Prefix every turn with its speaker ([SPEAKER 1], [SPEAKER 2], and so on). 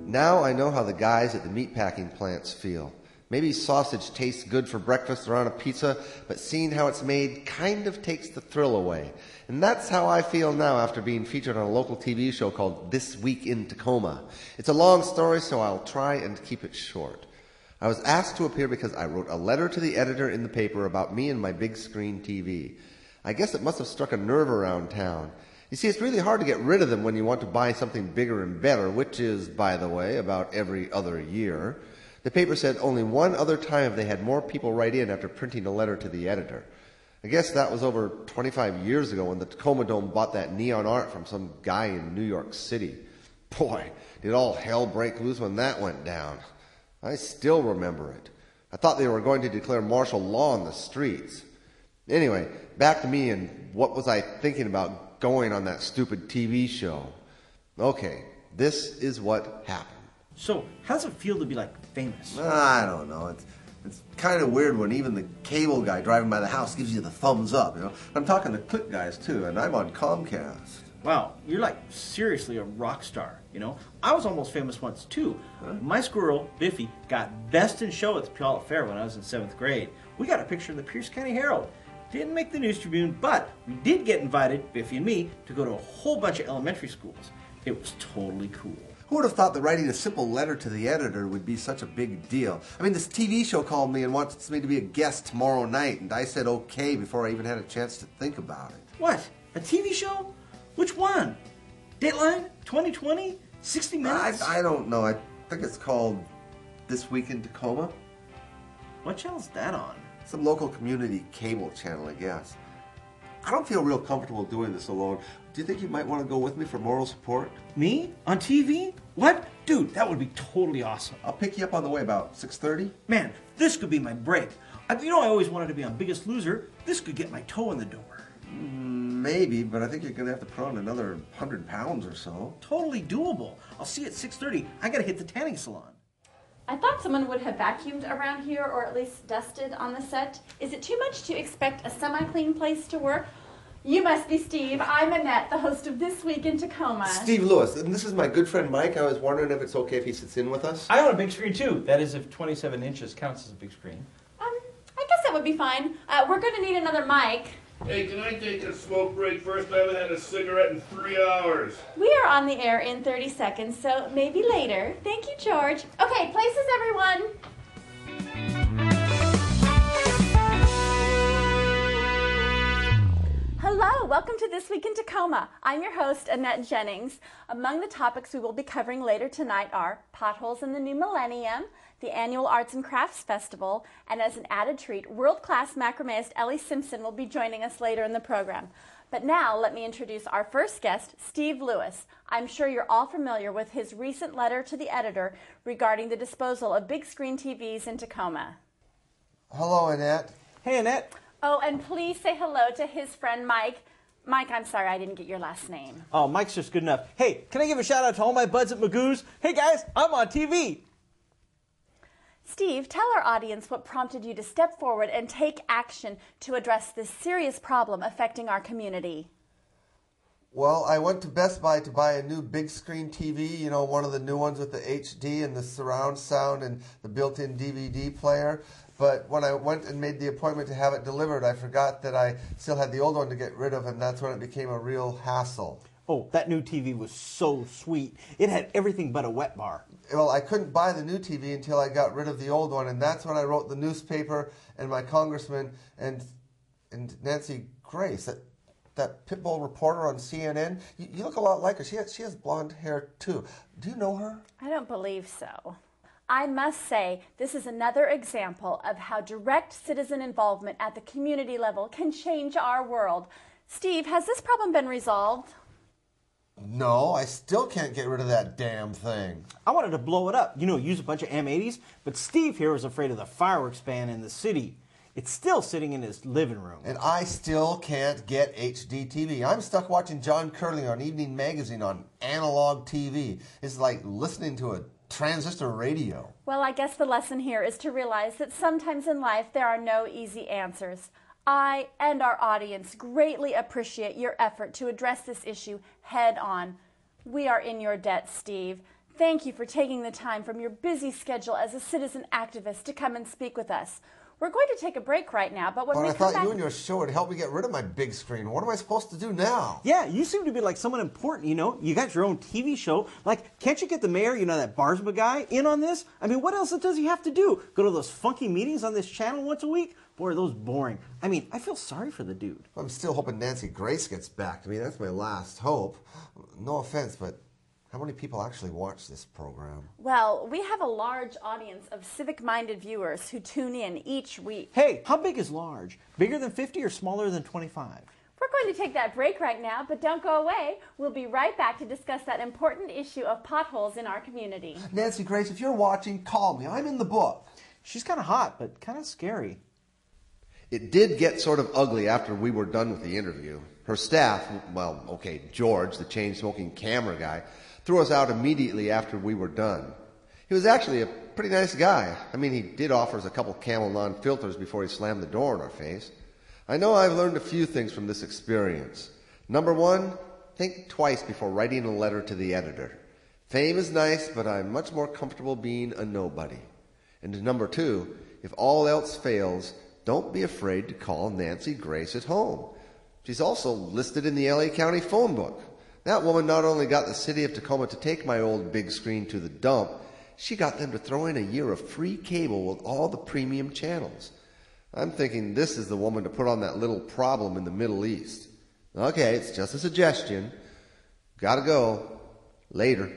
[SPEAKER 1] Now I know how the guys at the meatpacking plants feel. Maybe sausage tastes good for breakfast or on a pizza, but seeing how it's made kind of takes the thrill away. And that's how I feel now after being featured on a local TV show called This Week in Tacoma. It's a long story, so I'll try and keep it short. I was asked to appear because I wrote a letter to the editor in the paper about me and my big screen TV. I guess it must have struck a nerve around town. You see, it's really hard to get rid of them when you want to buy something bigger and better, which is, by the way, about every other year. The paper said only one other time have they had more people write in after printing a letter to the editor. I guess that was over 25 years ago when the Tacoma Dome bought that neon art from some guy in New York City. Boy, did all hell break loose when that went down. I still remember it. I thought they were going to declare martial law in the streets. Anyway, back to me and what was I thinking about going on that stupid TV show. Okay, this is what happened.
[SPEAKER 2] So, how does it feel to be, like, famous?
[SPEAKER 1] I don't know. It's kind of weird when even the cable guy driving by the house gives you the thumbs up, you know. I'm talking to clip guys, too, and I'm on Comcast.
[SPEAKER 2] Wow, you're, like, seriously a rock star, you know? I was almost famous once, too. Huh? My squirrel, Biffy, got Best in Show at the Puyallup Fair when I was in 7th grade. We got a picture in the Pierce County Herald. Didn't make the News Tribune, but we did get invited, Biffy and me, to go to a whole bunch of elementary schools. It was totally cool.
[SPEAKER 1] Who would have thought that writing a simple letter to the editor would be such a big deal? I mean, this TV show called me and wants me to be a guest tomorrow night, and I said okay before I even had a chance to think about it.
[SPEAKER 2] What? A TV show? Which one? Dateline? 2020? 60 Minutes?
[SPEAKER 1] I don't know. I think it's called This Week in Tacoma.
[SPEAKER 2] What channel's that on?
[SPEAKER 1] Some local community cable channel, I guess. I don't feel real comfortable doing this alone. Do you think you might want to go with me for moral support?
[SPEAKER 2] Me? On TV? What? Dude, that would be totally awesome.
[SPEAKER 1] I'll pick you up on the way about 6:30.
[SPEAKER 2] Man, this could be my break. You know I always wanted to be on Biggest Loser. This could get my toe in the door.
[SPEAKER 1] Maybe, but I think you're going to have to put on another 100 pounds or so.
[SPEAKER 2] Totally doable. I'll see you at 6:30. I got to hit the tanning salon.
[SPEAKER 3] I thought someone would have vacuumed around here or at least dusted on the set. Is it too much to expect a semi-clean place to work? You must be Steve. I'm Annette, the host of This Week in Tacoma.
[SPEAKER 1] Steve Lewis, and this is my good friend Mike. I was wondering if it's okay if he sits in with us.
[SPEAKER 2] I own a big screen too. That is if 27 inches counts as a big screen.
[SPEAKER 3] I guess that would be fine. We're going to need another mic.
[SPEAKER 4] Hey, can I take a smoke break first? I haven't had a cigarette in 3 hours.
[SPEAKER 3] We are on the air in 30 seconds, so maybe later. Thank you, George. Okay, places, everyone. Hello, welcome to This Week in Tacoma. I'm your host, Annette Jennings. Among the topics we will be covering later tonight are potholes in the new millennium, the annual Arts and Crafts Festival, and as an added treat, world-class macrameist Ellie Simpson will be joining us later in the program. But now, let me introduce our first guest, Steve Lewis. I'm sure you're all familiar with his recent letter to the editor regarding the disposal of big screen TVs in Tacoma.
[SPEAKER 1] Hello, Annette.
[SPEAKER 2] Hey, Annette.
[SPEAKER 3] Oh, and please say hello to his friend Mike. Mike, I'm sorry I didn't get your last name.
[SPEAKER 2] Oh, Mike's just good enough. Hey, can I give a shout out to all my buds at Magoo's? Hey guys, I'm on TV.
[SPEAKER 3] Steve, tell our audience what prompted you to step forward and take action to address this serious problem affecting our community.
[SPEAKER 1] Well, I went to Best Buy to buy a new big screen TV, you know, one of the new ones with the HD and the surround sound and the built-in DVD player. But when I went and made the appointment to have it delivered, I forgot that I still had the old one to get rid of, and that's when it became a real hassle.
[SPEAKER 2] Oh, that new TV was so sweet. It had everything but a wet bar.
[SPEAKER 1] Well, I couldn't buy the new TV until I got rid of the old one, and that's when I wrote the newspaper and my congressman and Nancy Grace, that pitbull reporter on CNN. You look a lot like her. She has blonde hair, too. Do you know her?
[SPEAKER 3] I don't believe so. I must say, this is another example of how direct citizen involvement at the community level can change our world. Steve, has this problem been resolved?
[SPEAKER 1] No, I still can't get rid of that damn thing.
[SPEAKER 2] I wanted to blow it up, you know, use a bunch of M80s, but Steve here was afraid of the fireworks ban in the city. It's still sitting in his living room.
[SPEAKER 1] And I still can't get HD TV. I'm stuck watching John Curley on Evening Magazine on analog TV. It's like listening to a transistor radio.
[SPEAKER 3] Well, I guess the lesson here is to realize that sometimes in life there are no easy answers. I and our audience greatly appreciate your effort to address this issue head on. We are in your debt, Steve. thank you for taking the time from your busy schedule as a citizen activist to come and speak with us. We're going to take a break right now, but when
[SPEAKER 5] But
[SPEAKER 3] we
[SPEAKER 5] I
[SPEAKER 3] come
[SPEAKER 5] thought
[SPEAKER 3] back...
[SPEAKER 5] you and your show would help me get rid of my big screen. What am I supposed to do now?
[SPEAKER 2] Yeah, you seem to be like someone important, you know. You got your own TV show. Like, can't you get the mayor, you know, that Barsma guy, in on this? I mean, what else does he have to do? Go to those funky meetings on this channel once a week? Boy, are those boring. I mean, I feel sorry for the dude.
[SPEAKER 5] I'm still hoping Nancy Grace gets back to me. That's my last hope. No offense, but how many people actually watch this program?
[SPEAKER 3] Well, we have a large audience of civic-minded viewers who tune in each week.
[SPEAKER 2] Hey, how big is large? Bigger than 50 or smaller than 25?
[SPEAKER 3] We're going to take that break right now, but don't go away. We'll be right back to discuss that important issue of potholes in our community.
[SPEAKER 5] Nancy Grace, if you're watching, call me. I'm in the book.
[SPEAKER 2] She's kind of hot, but kind of scary.
[SPEAKER 1] It did get sort of ugly after we were done with the interview. Her staff, well, okay, George, the chain-smoking camera guy, threw us out immediately after we were done. He was actually a pretty nice guy. I mean, he did offer us a couple Camel non-filters before he slammed the door in our face. I know I've learned a few things from this experience. Number one, think twice before writing a letter to the editor. Fame is nice, but I'm much more comfortable being a nobody. And number two, if all else fails, don't be afraid to call Nancy Grace at home. She's also listed in the LA County phone book. That woman not only got the city of Tacoma to take my old big screen to the dump, she got them to throw in a year of free cable with all the premium channels. I'm thinking this is the woman to put on that little problem in the Middle East. Okay, it's just a suggestion. Gotta go. Later.